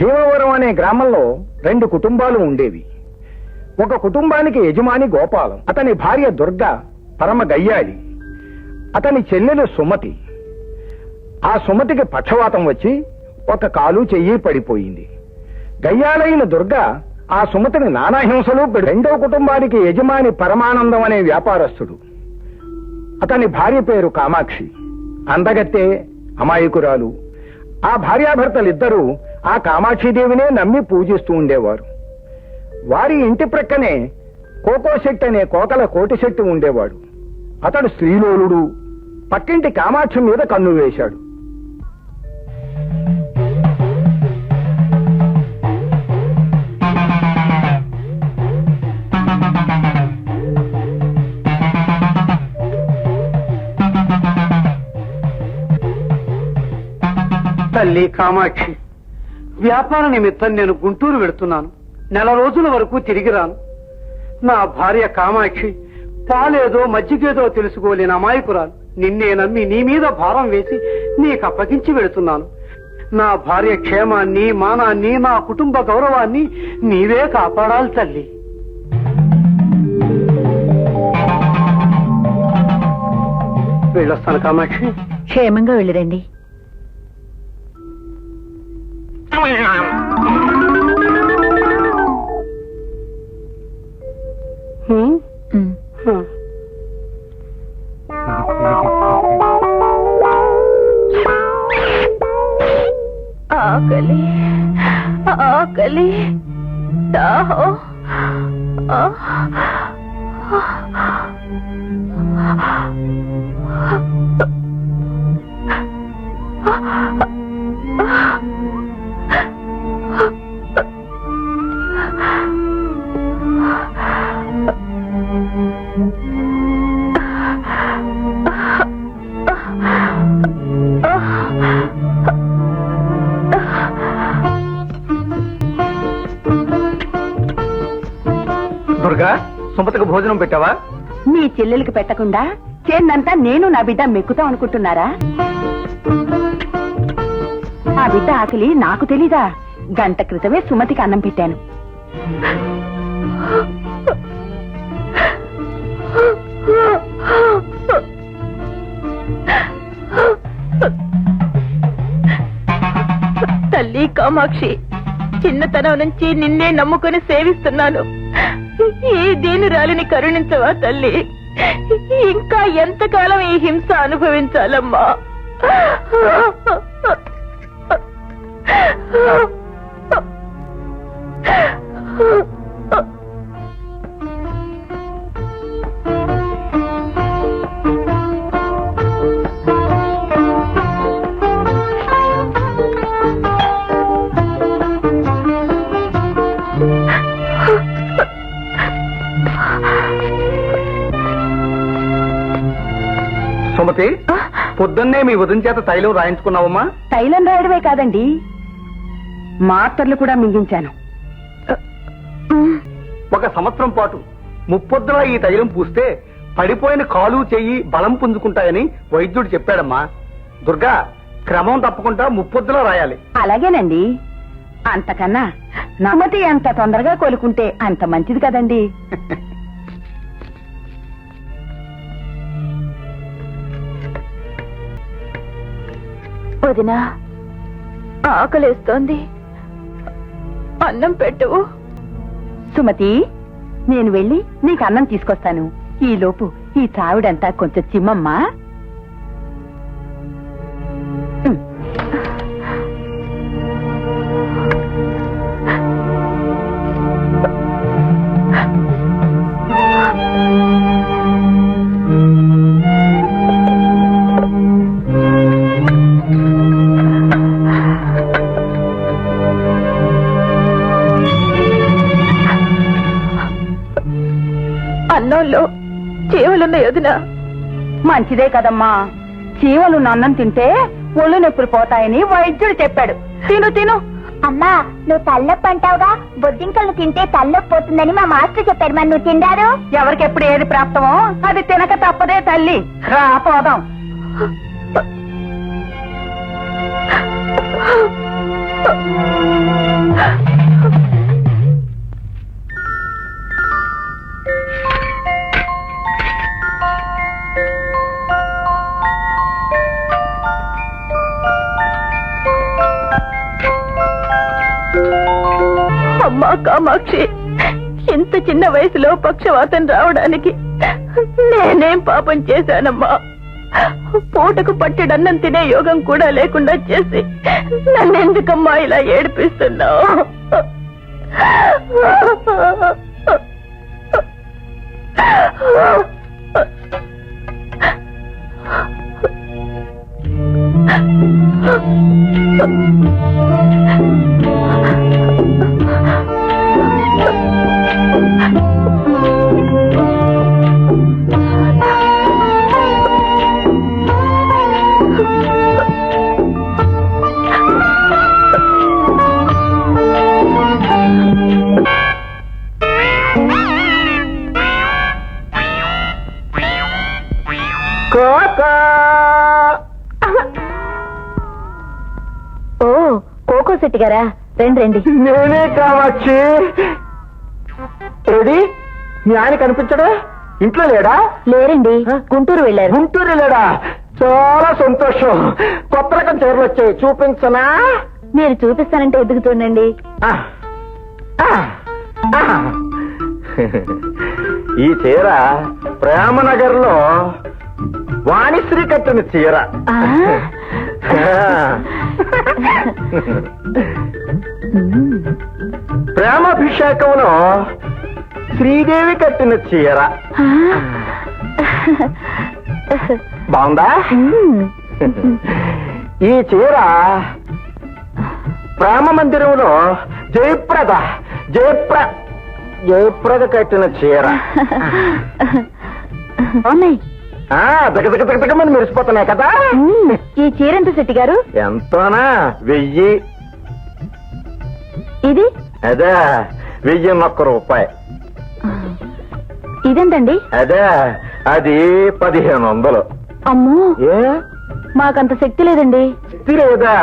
భీమవరం అనే గ్రామంలో 2 కుటుంబాలు ఉండేవి. ఒక కుటుంబానికి యజమాని గోపాలం, అతని భార్య దుర్గ పరమ గయ్యాళి, అతని చెల్లెలు సుమతి. ఆ సుమతికి పక్షవాతం వచ్చి ఒక కాలు చెయ్యి పడిపోయింది. గయ్యాలైన దుర్గ ఆ సుమతిని నానా హింసలు. 2వ కుటుంబానికి యజమాని పరమానందం అనే వ్యాపారస్తుడు. అతని భార్య పేరు కామాక్షి, అందగత్తే, అమాయకురాలు. ఆ భార్యాభర్తలిద్దరూ ఆ కామాక్షిదేవినే నమ్మి పూజిస్తూ ఉండేవారు. వారి ఇంటి ప్రక్కనే కోకో శెట్టి అనే కోకల కోటి శెట్టి ఉండేవాడు. అతడు శ్రీలోలుడు. పక్కింటి కామాక్షి మీద కన్ను వేశాడు. తల్లి కామాక్షి, వ్యాపార నిమిత్తం నేను గుంటూరు వెడుతున్నాను. నెల రోజుల వరకు తిరిగి రాను. నా భార్య కామాక్షి పాలేదో మజ్జిగేదో తెలుసుకోలేని అమాయకురాలు. నిన్నే నమ్మి నీ మీద భారం వేసి నీకు అప్పగించి వెడుతున్నాను. నా భార్య క్షేమాన్ని, మానాన్ని, నా కుటుంబ గౌరవాన్ని నీవే కాపాడాలి తల్లి. వెళ్ళొస్తాను కామాక్షి. క్షేమంగా వెళ్ళిరండి. ఆకలి ఆకలి దాహం. దుర్గా, సుమతికి భోజనం పెట్టావా? మీ చెల్లెలకి పెట్టకుండా చేన్నంతా నేను నా బిడ్డ మెక్కుతాం అనుకుంటున్నారా? ఆ బిడ్డ ఆకలి నాకు తెలీదా? గంట క్రితమే సుమతికి అన్నం పెట్టాను. తల్లి కామాక్షి, చిన్నతనం నుంచి నిన్నే నమ్ముకుని సేవిస్తున్నాను. ఏ దేనురాలిని కరుణించవా తల్లి? ఇంకా ఎంతకాలం ఈ హింస అనుభవించాలమ్మా? సుమతి, పొద్దున్నే మీ వదిన చేత తైలం రాయించుకున్నావమ్మా? తైలం రాయడమే కాదండి, మాత్రలు కూడా మింగించాను. 1 సంవత్సరం పాటు ముప్పొద్దులా ఈ తైలం పూస్తే పడిపోయిన కాలు చెయ్యి బలం పుంజుకుంటాయని వైద్యుడు చెప్పాడమ్మా. దుర్గా, క్రమం తప్పకుండా ముప్పొద్దులా రాయాలి. అలాగేనండి. అంతకన్నా నమ్మతి ఎంత తొందరగా కోలుకుంటే అంత మంచిది కదండి. వదినా, ఆకలేస్తోంది, అన్నం పెట్టు. సుమతి, నేను వెళ్ళి నీకు అన్నం తీసుకొస్తాను. ఈలోపు ఈ చావిడంతా కొంచెం చిమ్మమ్మా. అన్నంలో చీవలున్నాయి వదినా. మంచిదే కదమ్మా. చీవలు అన్నం తింటే ఒళ్ళు నొప్పులు పోతాయని వైద్యుడు చెప్పాడు. తిను తిను. అమ్మా, నువ్వు తల్లొప్పి అంటావుగా, బొద్దింకలు తింటే తల్లొప్పి పోతుందని మా మాస్టర్ చెప్పారు. మరి నువ్వు తిండారు? ఎవరికెప్పుడు ఏది ప్రాప్తమో అది తినక తప్పదే తల్లి. రా పోదాం. Oh అమ్మా కామాక్షి, ఇంత చిన్న వయసులో పక్షవాతం రావడానికి నేనేం పాపం చేశానమ్మా? పూటకు పట్టెడన్నం తినే యోగం కూడా లేకుండా చేసి నన్నెందుకమ్మా ఇలా ఏడిపిస్తున్నావు? ఓ కోకో శెట్టి గారా, రండి రండి. నేనే కామాక్షి. ఏడి మీ ఆయన కనిపించడా? ఇంట్లో లేడా? లేరండి, గుంటూరు వెళ్ళారు. గుంటూరు లేడా? చాలా సంతోషం. కొత్త రకం చీరలు వచ్చాయి, చూపించనా? మీరు చూపిస్తానంటే ఎదుగుతుండండి. ఈ చీర ప్రేమనగర్ లో వాణిశ్రీ కట్టిన చీర. ప్రేమాభిషేకంలో శ్రీదేవి కట్టిన చీర. బాగుందా? ఈ చీర ప్రేమ మందిరంలో జయప్రద కట్టిన చీర. దగ్గర మెరిసిపోతున్నాయి కదా. ఈ చీర ఎంత శెట్టి గారు? ఎంతోనా? 1000. ఇది అదే 1001 రూపాయి. ఇదేంటండి? అదే అది 1500. అమ్మో, ఏ మాకంత శక్తి లేదండి. శక్తి లేదా?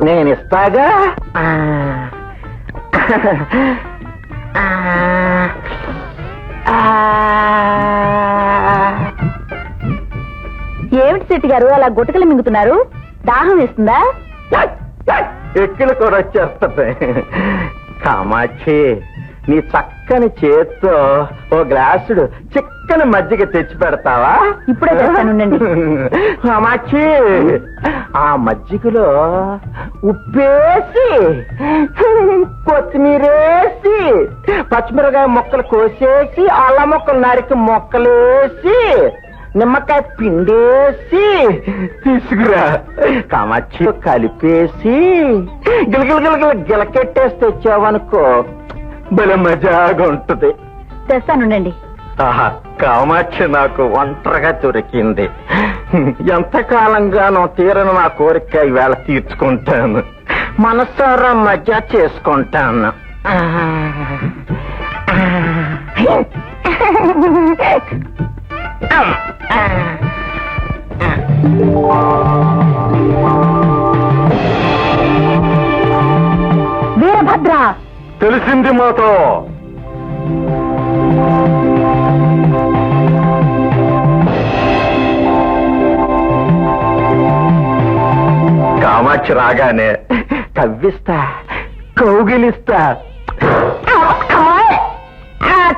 నేను ఇస్తాగా. ఏమిటి శెట్టి గారు అలా గుటకలు మింగుతున్నారు? దాహం వేస్తుందా? ఎక్కిలు కూడా వచ్చేస్తాయి. కామాక్షి, నీ చక్కని చేత్తో ఓ గ్లాసుడు చిక్కని మజ్జిగ తెచ్చి పెడతావా? ఇప్పుడే తెస్తానుండండి. కామాక్షి, ఆ మజ్జిగలో ఉప్పేసి కొత్తిమీరేసి పచ్చిమిరకాయ ముక్కలు కోసేసి అల్లం ముక్కలు నరికి ముక్కలేసి నిమ్మకాయ పిండేసి తీసుకురా. కామాక్షి, కలిపేసి గిలకెట్టేసి తెచ్చావనుకో భలే మజాగా ఉంటది. తెస్తానుండండి. ఆహా, కామాక్షి నాకు ఒంటరిగా దొరికింది. ఎంతకాలంగానో తీరని నా కోరిక ఈవేళ తీర్చుకుంటాను. మనసారా మజా చేసుకుంటాను. వీరభద్ర, తెలిసింది మాతో. కామాక్షి రాగానే కవ్విస్తా, కౌగిలిస్తా.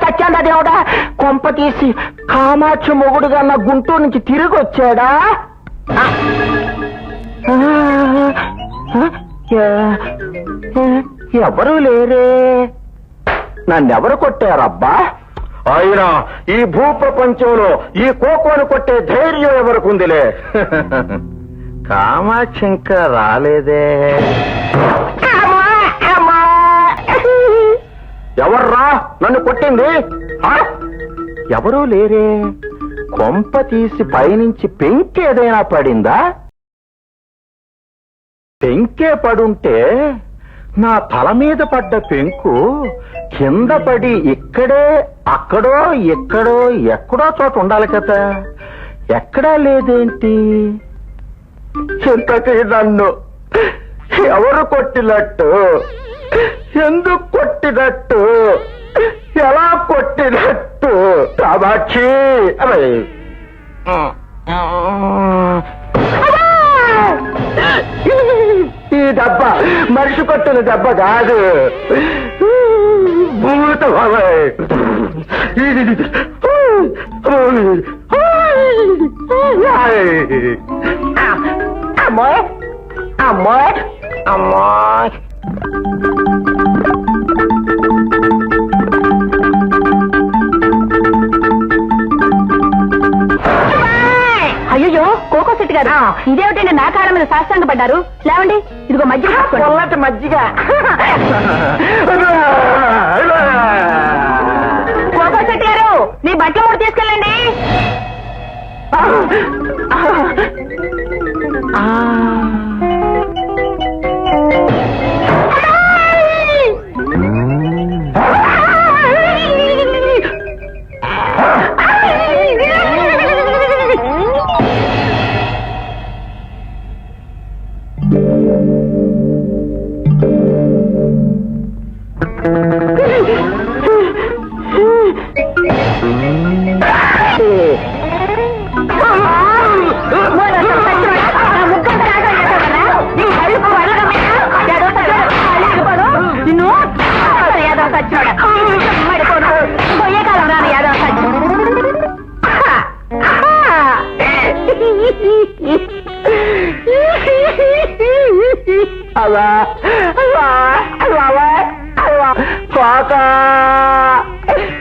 చచ్చాడా దేవుడా? కొంప తీసి కామాక్షి మొగుడుగా నా గుంటూరు నుంచి తిరిగి వచ్చాడా? ఎవరు లేరే. నన్నెవరు కొట్టారబ్బా? ఆయన ఈ భూప్రపంచంలో ఈ కోకోను కొట్టే ధైర్యం ఎవరికుందిలే. కామాక్షి ఇంకా రాలేదే. ఎవర్రా నన్ను కొట్టింది? ఎవరూ లేరే. కొంప తీసి పైనుంచి పెంకి ఏదైనా పడిందా? పెంకే పడుంటే నా తల మీద పడ్డ పెంకు కింద పడి ఇక్కడే అక్కడో ఎక్కడో చోట ఉండాలి కదా. ఎక్కడా లేదేంటి? ఇంతకీ నన్ను ఎవరు కొట్టినట్టు? ఎందుకు కొట్టినట్టు? ఎలా కొట్టినట్టు? కామాక్షి, ఈ దెబ్బ మనిషి కొట్టిన దెబ్బ కాదు. భూత బాబాయ్ అమ్మోయ్ అమ్మోయ్ అమ్మోయ్ అయ్యో కోకో సెట్ గారు ఇదేమిటండి నా కాళ్ళ మీద సాష్టాంగ పడ్డారు లేవండి ఇదిగో మజ్జిగ పొల్లటి మజ్జిగ కోకో సెట్ గారు నీ బట్టలు కూడా తీసుకెళ్ళండి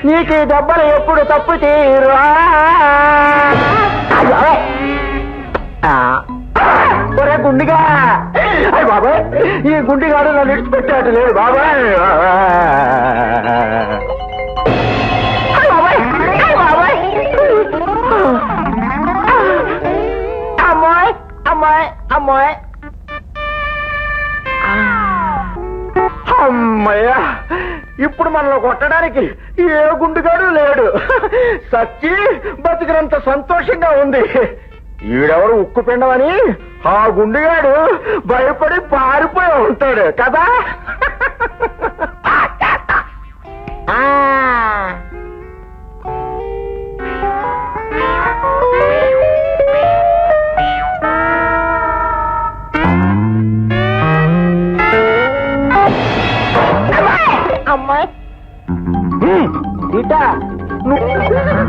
నీకు ఈ దెబ్బలు ఎప్పుడు తప్పు తీరా ఒరే గుండిగా అయ్యి బాబాయ్ ఈ గుండిగాడు నన్ను విడిచిపెట్టాడు లేదు బాబాయ్ అమ్మాయి అమ్మాయి అమ్మాయి అమ్మయ్యా ఇప్పుడు మనలో కొట్టడానికి ఏ గుండుగాడు లేడు సచ్చి బతికినంత సంతోషంగా ఉంది ఈడెవరు ఉక్కు పిండమని ఆ గుండుగాడు భయపడి పారిపోయి ఉంటాడు కదా